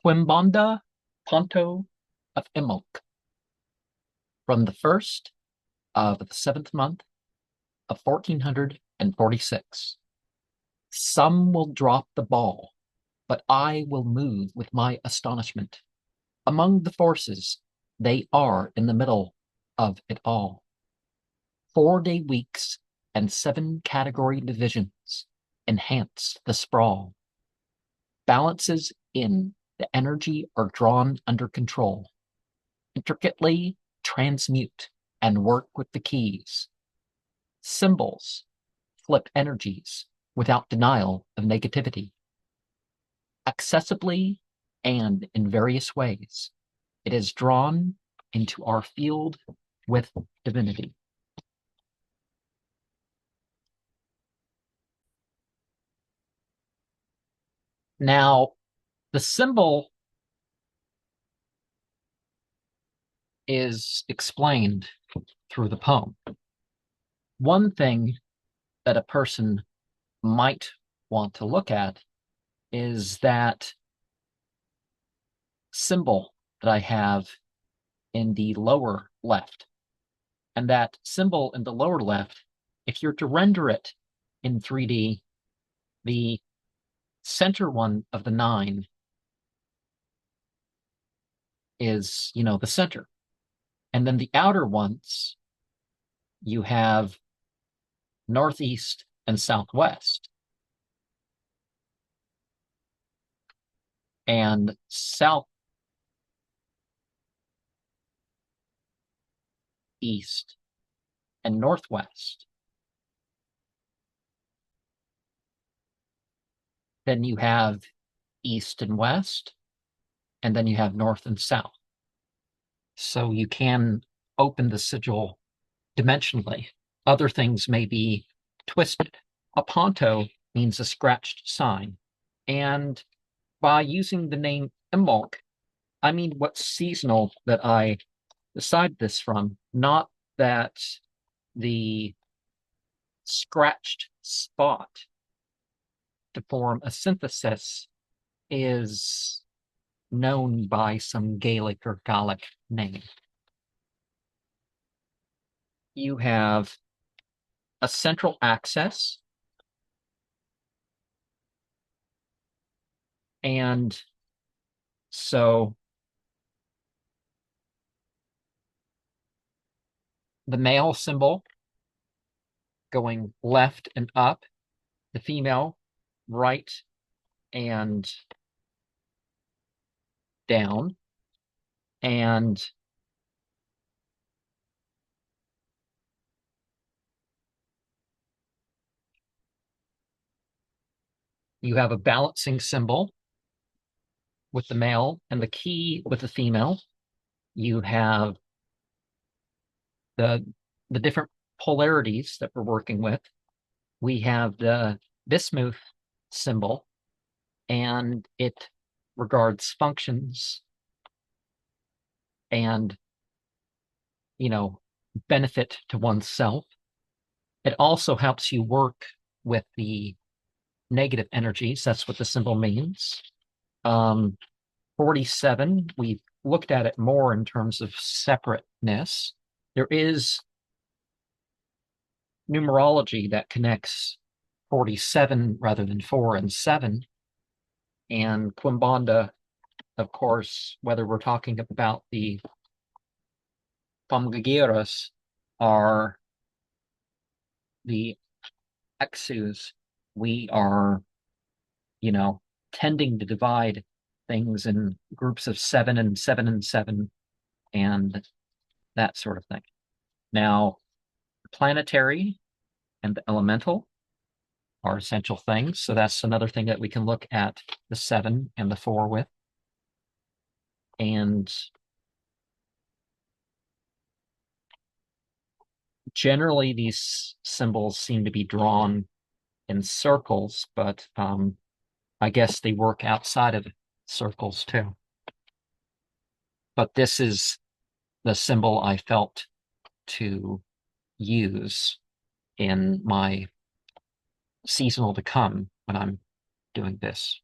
Quimbanda Ponto of Imbolc, from the 1st of the 7th month of 1446. Some will drop the ball, but I will move with my astonishment. Among the forces, they are in the middle of it all. 4-day weeks and 7 category divisions enhance the sprawl. Balances in the energy are drawn under control. Intricately transmute and work with the keys. Symbols flip energies without denial of negativity. Accessibly and in various ways, it is drawn into our field with divinity. Now, the symbol is explained through the poem. One thing that a person might want to look at is that symbol that I have in the lower left. And that symbol in the lower left, if you're to render it in 3D, the center one of the 9 is, the center. And then the outer ones, you have northeast and southwest. And southeast and northwest. Then you have east and west, and then you have north and south. So you can open the sigil dimensionally. Other things may be twisted. A ponto means a scratched sign. And by using the name Imbolc, I mean what's seasonal that I decide this from, not that the scratched spot to form a synthesis is known by some Gaelic or Gallic name. You have a central axis, and so the male symbol going left and up, the female right and down, and you have a balancing symbol with the male and the key with the female. You have the different polarities that we're working with. We have the bismuth symbol, and it regards functions and, benefit to oneself. It also helps you work with the negative energies. That's what the symbol means. 47, we've looked at it more in terms of separateness. There is numerology that connects 47 rather than 4 and 7. And Quimbanda, of course, whether we're talking about the Pomgagiras are the Exus, we are, tending to divide things in groups of 7 and 7 and 7 and that sort of thing. Now, the planetary and the elemental are essential things. So that's another thing that we can look at the 7 and the 4 with. And generally, these symbols seem to be drawn in circles, but I guess they work outside of circles too. But this is the symbol I felt to use in my seasonal to come when I'm doing this.